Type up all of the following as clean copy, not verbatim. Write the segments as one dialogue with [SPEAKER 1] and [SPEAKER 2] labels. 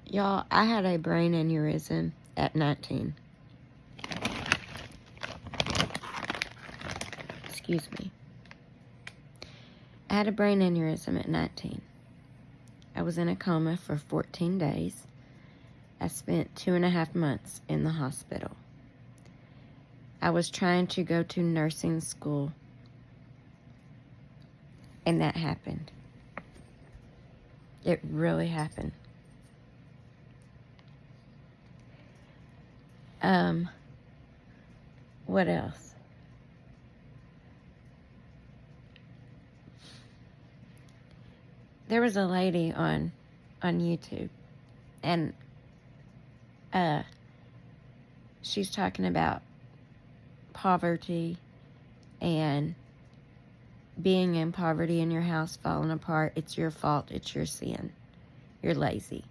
[SPEAKER 1] Y'all, I had a brain aneurysm at 19. Excuse me. I had a brain aneurysm at 19. I was in a coma for 14 days. I spent 2.5 months in the hospital. I was trying to go to nursing school, and that happened. It really happened. What else? There was a lady on YouTube, and she's talking about poverty and being in poverty and your house falling apart. It's your fault. It's your sin. You're lazy.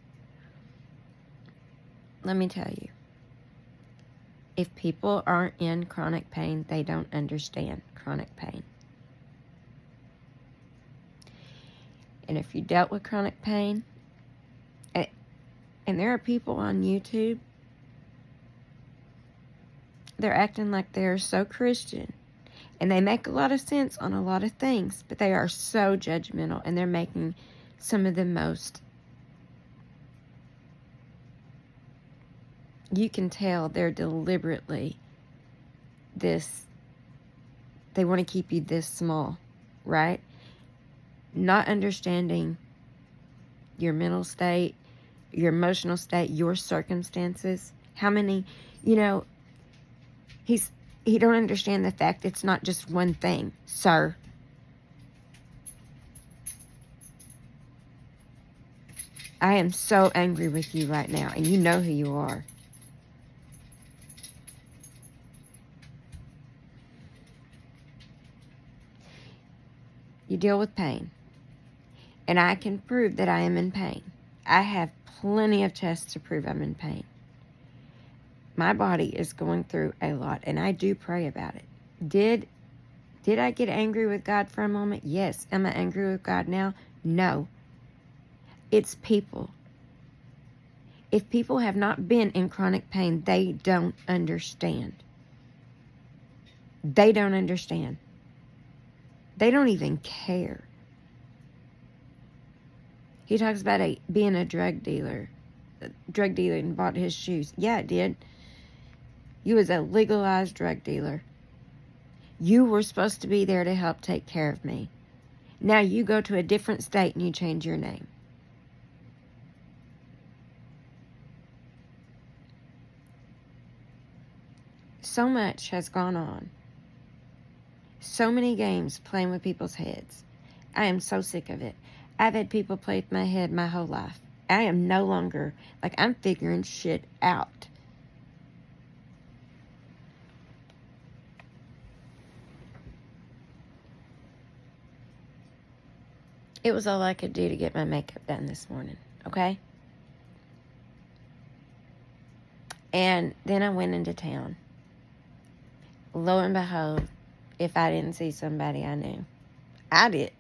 [SPEAKER 1] Let me tell you, if people aren't in chronic pain, they don't understand chronic pain. And if you dealt with chronic pain, and there are people on YouTube, they're acting like they're so Christian, and they make a lot of sense on a lot of things, but they are so judgmental, and they're making some of the most, you can tell they're deliberately they want to keep you this small, right? Not understanding your mental state, your emotional state, your circumstances. How many, he don't understand the fact it's not just one thing, sir. I am so angry with you right now, and you know who you are. You deal with pain, and I can prove that I am in pain. I have plenty of tests to prove I'm in pain. My body is going through a lot, and I do pray about it. Did I get angry with God for a moment? Yes. Am I angry with God now? No. It's people. If people have not been in chronic pain, they don't understand. They don't understand. They don't even care. He talks about being a drug dealer. Drug dealer and bought his shoes. Yeah, it did. You was a legalized drug dealer. You were supposed to be there to help take care of me. Now you go to a different state and you change your name. So much has gone on. So many games playing with people's heads. I am so sick of it. I've had people play with my head my whole life. I am no longer, I'm figuring shit out. It was all I could do to get my makeup done this morning, okay? And then I went into town. Lo and behold, if I didn't see somebody I knew, I did.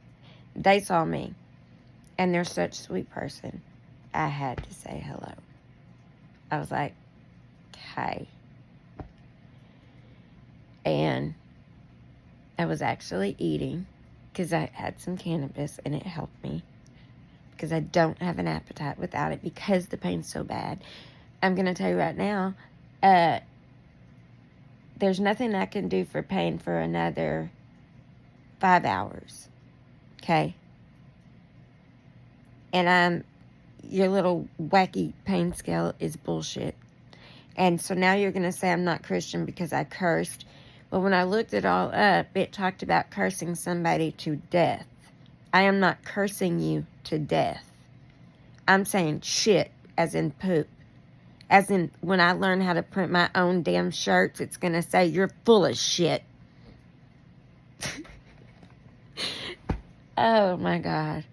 [SPEAKER 1] They saw me, and they're such a sweet person. I had to say hello. I was like, hi. And I was actually eating because I had some cannabis, and it helped me because I don't have an appetite without it because the pain's so bad. I'm going to tell you right now, there's nothing I can do for pain for another 5 hours. Okay? And your little wacky pain scale is bullshit. And so now you're going to say I'm not Christian because I cursed. Well, when I looked it all up, it talked about cursing somebody to death. I am not cursing you to death. I'm saying shit, as in poop. As in, when I learn how to print my own damn shirts, it's going to say, you're full of shit. Oh, my God.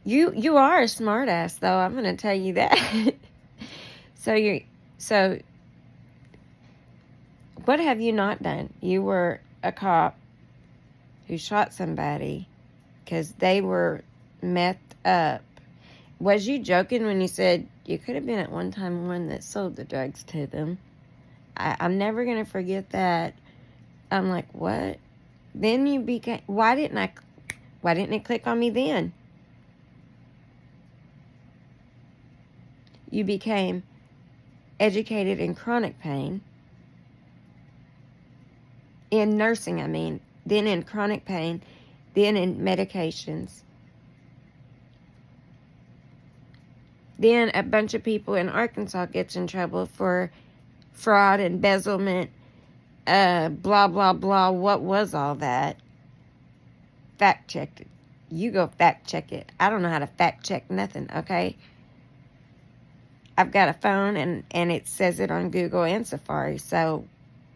[SPEAKER 1] You are a smartass, though. I'm going to tell you that. So, what have you not done? You were a cop who shot somebody because they were methed up. Was you joking when you said you could have been at one time one that sold the drugs to them? I'm never going to forget that. I'm like, what? Then you became, why didn't it click on me then? You became educated in chronic pain. In nursing, I mean. Then in chronic pain. Then in medications. Then a bunch of people in Arkansas gets in trouble for fraud, embezzlement, blah, blah, blah. What was all that? Fact check it. You go fact check it. I don't know how to fact check nothing, okay? I've got a phone and it says it on Google and Safari, so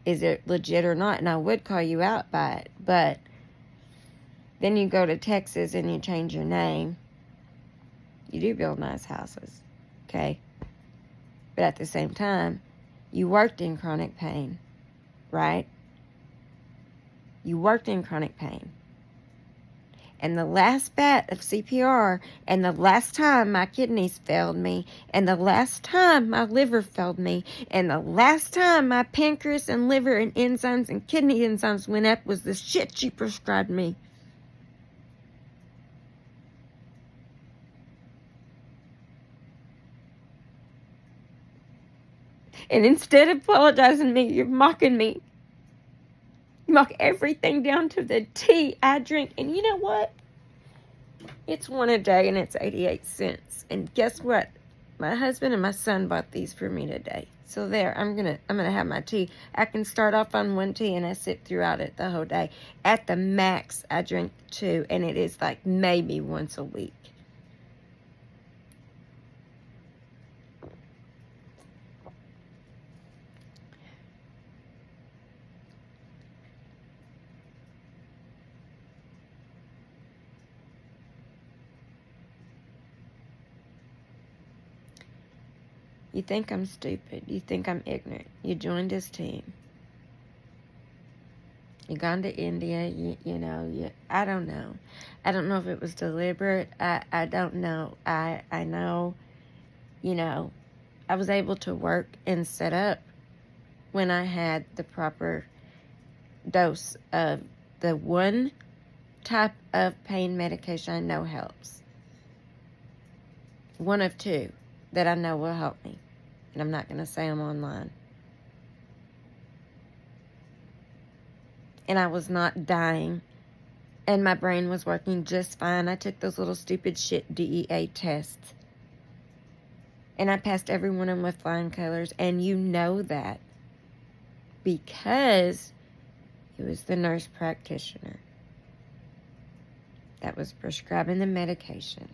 [SPEAKER 1] is it legit or not? And I would call you out by it, but then you go to Texas and you change your name. You do build nice houses, okay? But at the same time, you worked in chronic pain, right? You worked in chronic pain. And the last bat of CPR, and the last time my kidneys failed me, and the last time my liver failed me, and the last time my pancreas and liver and enzymes and kidney enzymes went up was the shit you prescribed me. And instead of apologizing to me, you're mocking me. You mock everything down to the tea I drink. And you know what? It's one a day and it's 88 cents. And guess what? My husband and my son bought these for me today. So there, I'm gonna have my tea. I can start off on one tea and I sit throughout it the whole day. At the max, I drink 2, and it is like maybe once a week. You think I'm stupid. You think I'm ignorant. You joined his team. You gone to India. I don't know. I don't know if it was deliberate. I don't know. I know, I was able to work and set up when I had the proper dose of the one type of pain medication I know helps. One of 2 that I know will help me. And I'm not going to say them online. And I was not dying. And my brain was working just fine. I took those little stupid shit DEA tests. And I passed every one of them with flying colors. And you know that. Because it was the nurse practitioner that was prescribing the medication.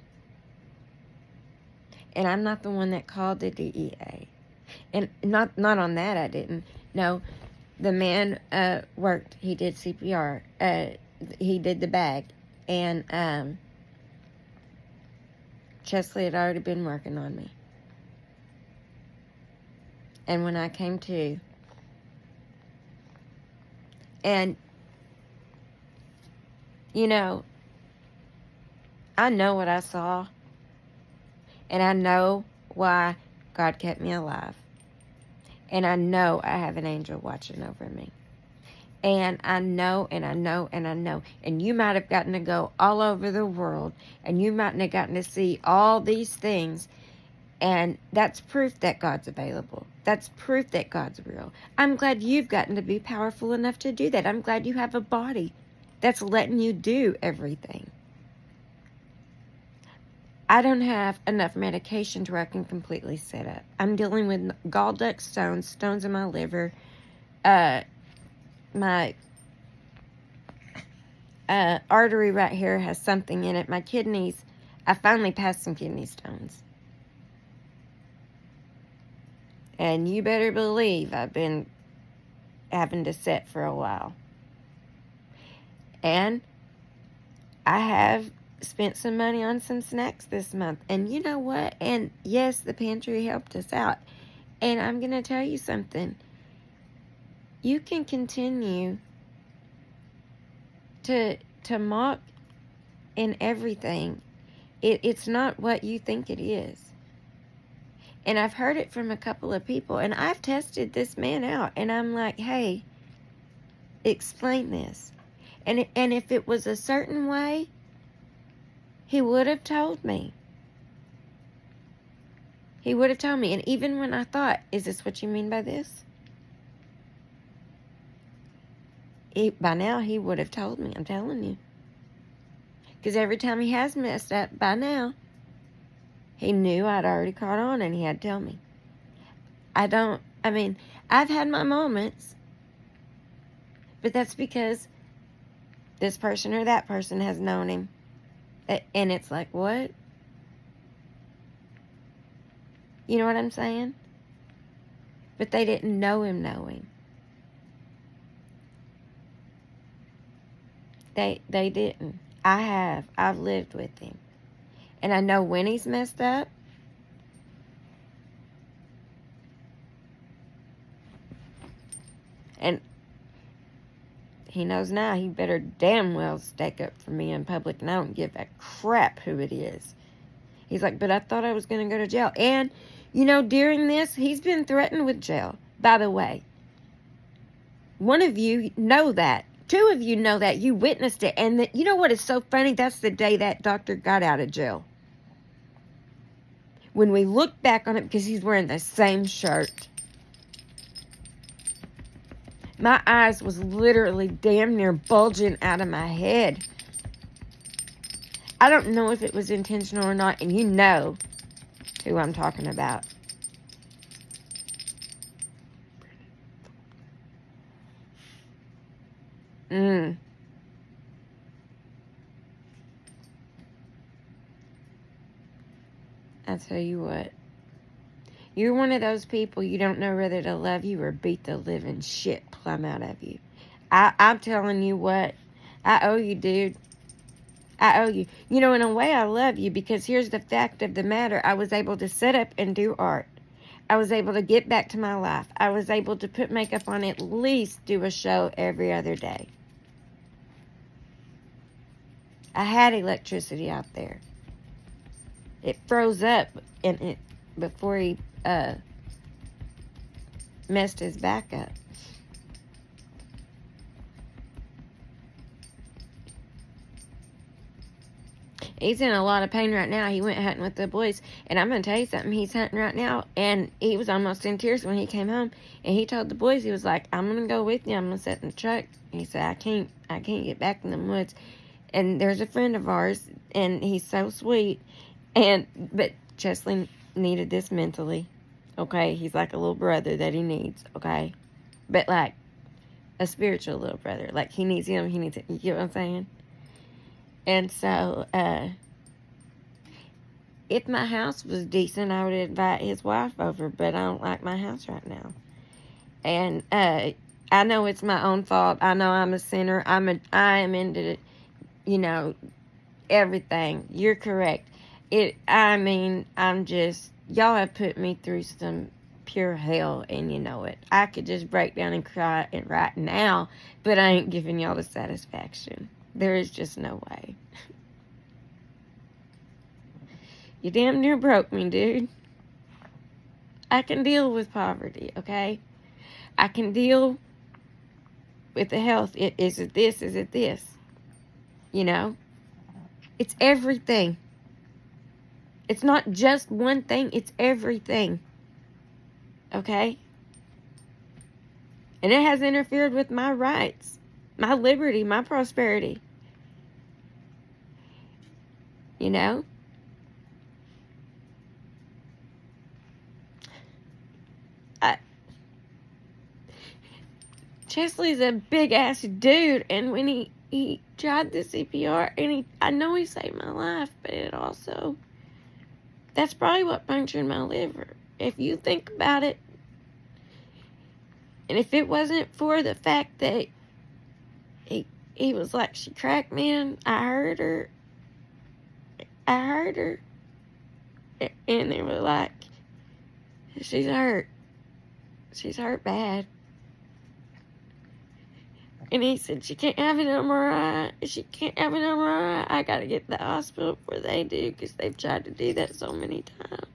[SPEAKER 1] And I'm not the one that called the DEA. And not on that I didn't. No, the man worked. He did CPR. He did the bag. And Chesley had already been working on me. And when I came to, and, I know what I saw. And I know why God kept me alive. And I know I have an angel watching over me. And I know, and I know, and I know. And you might have gotten to go all over the world. And you mightn't have gotten to see all these things. And that's proof that God's available. That's proof that God's real. I'm glad you've gotten to be powerful enough to do that. I'm glad you have a body that's letting you do everything. I don't have enough medication to where I can completely sit up. I'm dealing with gall duct stones in my liver. My artery right here has something in it. My kidneys, I finally passed some kidney stones. And you better believe I've been having to sit for a while. And I have spent some money on some snacks this month. And you know what? And yes, the pantry helped us out. And I'm going to tell you something. You can continue to mock in everything It's not what you think it is. And I've heard it from a couple of people, and I've tested this man out, and I'm like, hey, explain this. And if it was a certain way, he would have told me. He would have told me. And even when I thought, is this what you mean by this? By now, he would have told me. I'm telling you. Because every time he has messed up, by now, he knew I'd already caught on, and he had to tell me. I've had my moments, but that's because this person or that person has known him. And it's like, what? You know what I'm saying? But they didn't know him. They didn't. I have. I've lived with him. And I know when he's messed up. And he knows now he better damn well stick up for me in public, and I don't give a crap who it is. He's like, but I thought I was going to go to jail. And, during this, he's been threatened with jail, by the way. One of you know that. Two of you know that. You witnessed it. And you know what is so funny? That's the day that doctor got out of jail. When we look back on it, because he's wearing the same shirt. My eyes was literally damn near bulging out of my head. I don't know if it was intentional or not, and you know who I'm talking about. I tell you what. You're one of those people you don't know whether to love you or beat the living shit plumb out of you. I'm telling you what. I owe you, dude. I owe you. In a way, I love you, because here's the fact of the matter. I was able to sit up and do art. I was able to get back to my life. I was able to put makeup on, at least do a show every other day. I had electricity out there. It froze up before he messed his back up. He's in a lot of pain right now. He went hunting with the boys. And I'm going to tell you something. He's hunting right now. And he was almost in tears when he came home. And he told the boys, he was like, I'm going to go with you. I'm going to sit in the truck. He said, I can't get back in the woods. And there's a friend of ours. And he's so sweet. But Chesley needed this mentally. Okay? He's like a little brother that he needs. Okay? But like a spiritual little brother. Like he needs him. You get what I'm saying? And so, if my house was decent, I would invite his wife over, but I don't like my house right now. And, I know it's my own fault. I know I'm a sinner. I am into, everything. You're correct. I'm just, y'all have put me through some pure hell, and you know it. I could just break down and cry right now, but I ain't giving y'all the satisfaction. There is just no way. You damn near broke me, dude. I can deal with poverty, okay? I can deal with the health. Is it this? Is it this? It's everything. It's not just one thing. It's everything. Okay? And it has interfered with my rights, my liberty, my prosperity. Chesley's a big ass dude, and when he tried the CPR, and I know he saved my life, but it also, that's probably what punctured my liver. If you think about it, and if it wasn't for the fact that he was like, she cracked, man, I heard her, and they were like, she's hurt bad. And he said, she can't have an MRI. She can't have an MRI. I got to get to the hospital before they do, because they've tried to do that so many times.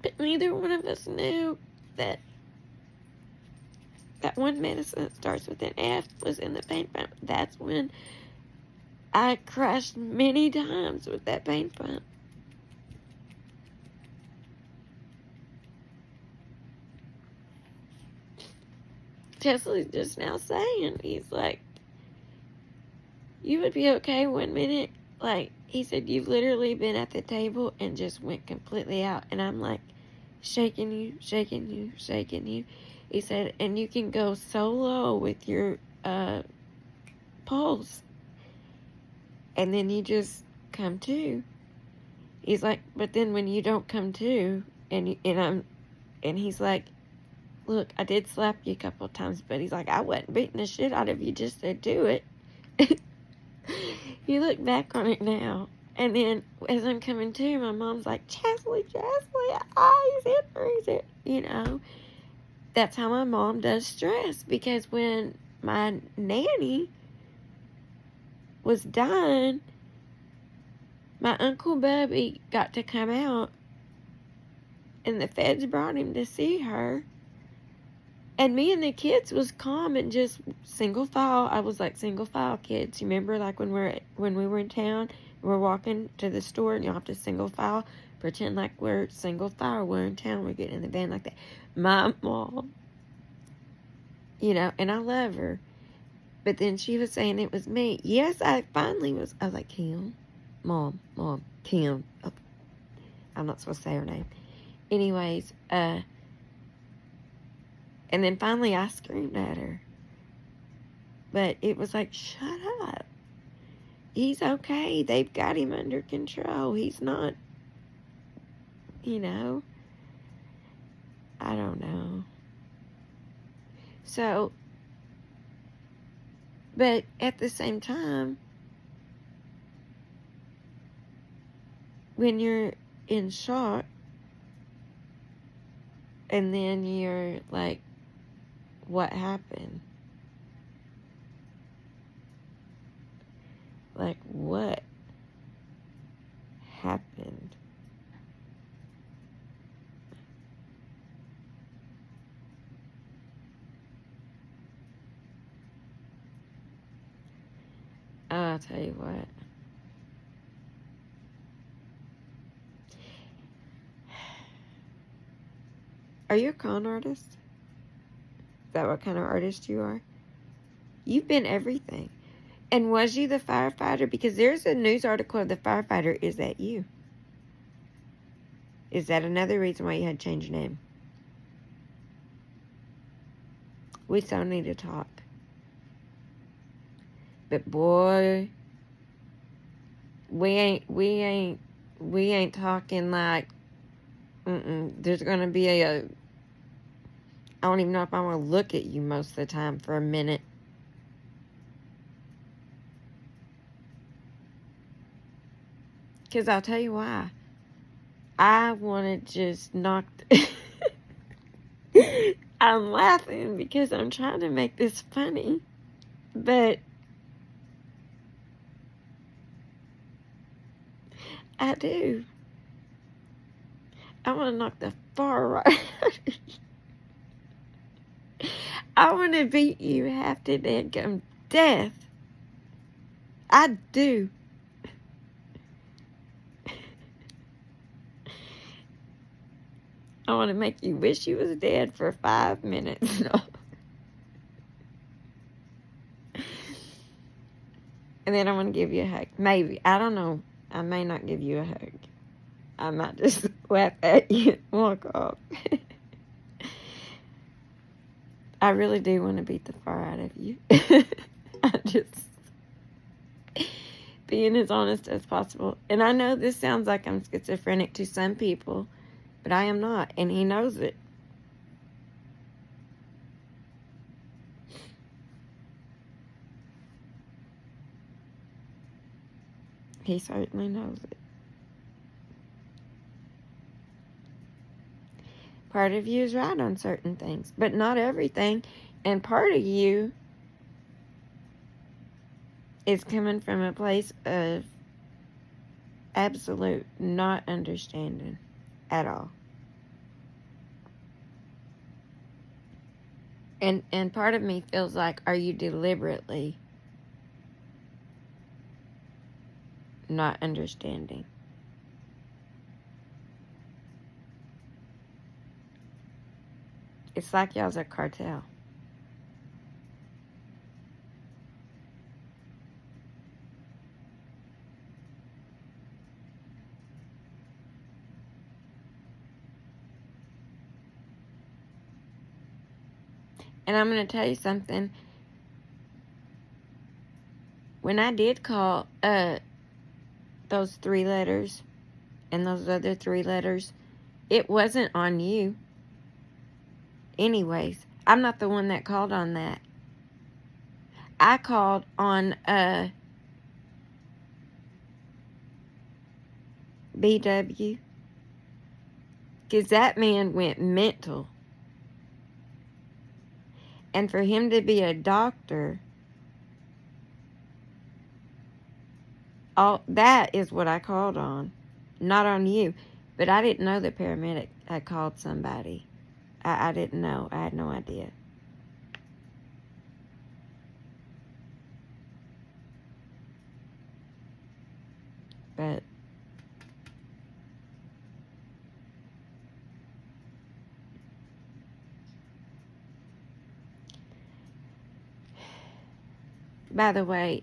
[SPEAKER 1] But neither one of us knew that that one medicine that starts with an F was in the pain pump. That's when I crashed many times with that pain pump. Tesla's just now saying, he's like, you would be okay 1 minute. Like, he said, you've literally been at the table and just went completely out. And I'm like, shaking you, shaking you, shaking you. He said, and you can go so low with your pulse. And then you just come to. He's like, but then when you don't come to, and he's like, look, I did slap you a couple of times, but he's like, I wasn't beating the shit out of you, just said do it. You look back on it now, and then as I'm coming to, my mom's like, Chesley, he's here. You know, that's how my mom does stress, because when my nanny was dying, my Uncle Bubby got to come out, and the feds brought him to see her. And me and the kids was calm and just single file. I was like single file kids. You remember, like when we were in town, we're walking to the store, and you have to single file, pretend like we're single file. We're in town. We're getting in the van like that. My mom, you know, and I love her, but then she was saying it was me. Yes, I finally was. I was like, Kim, mom, Kim. Oh, I'm not supposed to say her name. Anyways, and then finally I screamed at her. But it was like, shut up. He's okay. They've got him under control. He's not, you know. I don't know. So, but at the same time, when you're in shock, and then you're like, what happened? Like, what happened? I'll tell you what. Are you a con artist? Is that what kind of artist you are? You've been everything. And was you the firefighter? Because there's a news article of the firefighter. Is that you? Is that another reason why you had to change your name? We so need to talk. But boy, we ain't talking like, there's gonna be I don't even know if I want to look at you most of the time for a minute. Because I'll tell you why. I want to just knock... I'm laughing because I'm trying to make this funny. But I do. I want to knock the far right. I want to beat you half to dead death. I do. I want to make you wish you was dead for 5 minutes. No. And then I want to give you a hug. Maybe. I don't know. I may not give you a hug. I might just laugh at you and walk off. I really do want to beat the fire out of you. I just being as honest as possible. And I know this sounds like I'm schizophrenic to some people, but I am not, and he knows it. He certainly knows it. Part of you is right on certain things, but not everything. And part of you is coming from a place of absolute not understanding at all. And part of me feels like, are you deliberately not understanding? It's like y'all's a cartel. And I'm going to tell you something. When I did call those 3 letters and those other 3 letters, it wasn't on you. Anyways, I'm not the one that called on that. I called on BW, because that man went mental. And for him to be a doctor, all that is what I called on, not on you. But I didn't know the paramedic had called somebody. I didn't know. I had no idea. But by the way,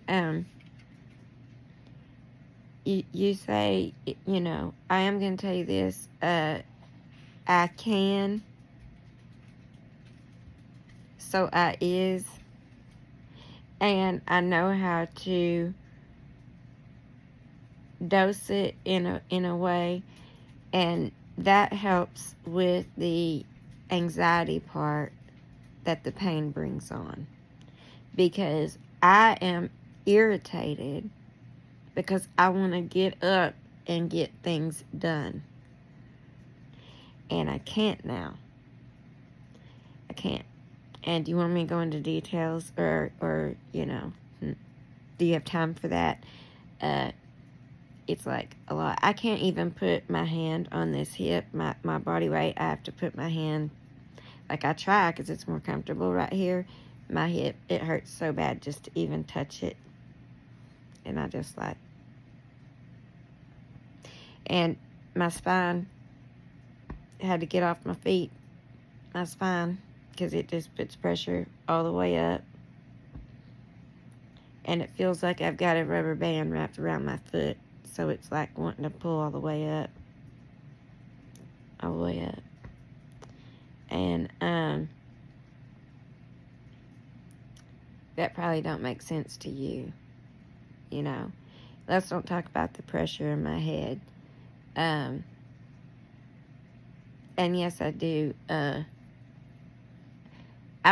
[SPEAKER 1] you say, you know, I am going to tell you this. I can, so I is, and I know how to dose it in a way, and that helps with the anxiety part that the pain brings on, because I am irritated because I want to get up and get things done, and I can't now. I can't. And do you want me to go into details, or you know, do you have time for that? It's like a lot. I can't even put my hand on this hip, my body weight. I have to put my hand, like I try because it's more comfortable right here. My hip, it hurts so bad just to even touch it. And I just like, and my spine, had to get off my feet, my spine, because it just puts pressure all the way up. And it feels like I've got a rubber band wrapped around my foot. So it's like wanting to pull all the way up. All the way up. And that probably don't make sense to you. You know. Let's don't talk about the pressure in my head. And yes, I do. I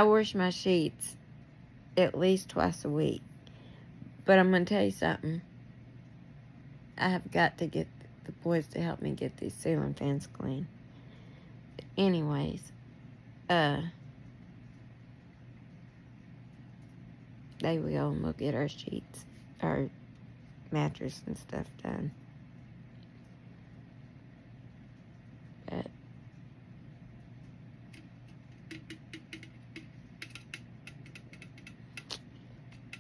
[SPEAKER 1] wash my sheets at least twice a week. But I'm going to tell you something. I have got to get the boys to help me get these ceiling fans clean. But anyways, they will, and we'll get our sheets, our mattress and stuff done. But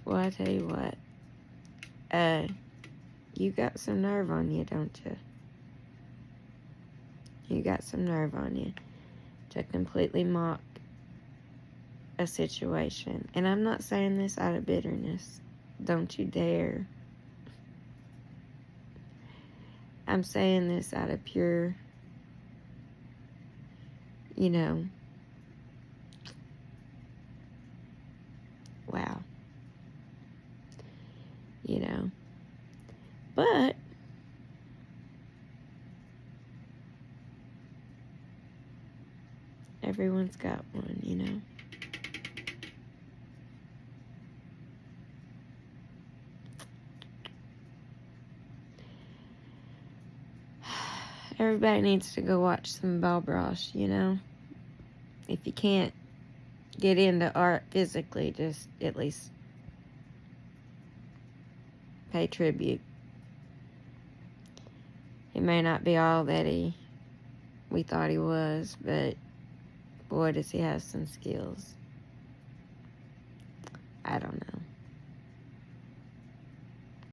[SPEAKER 1] well, I tell you what, you got some nerve on you, don't you? You got some nerve on you to completely mock a situation. And I'm not saying this out of bitterness. Don't you dare. I'm saying this out of pure, you know, wow. You know. But everyone's got one, you know. Everybody needs to go watch some Bob Ross, you know? If you can't get into art physically, just at least pay tribute. He may not be all that we thought he was, but boy, does he have some skills. I don't know.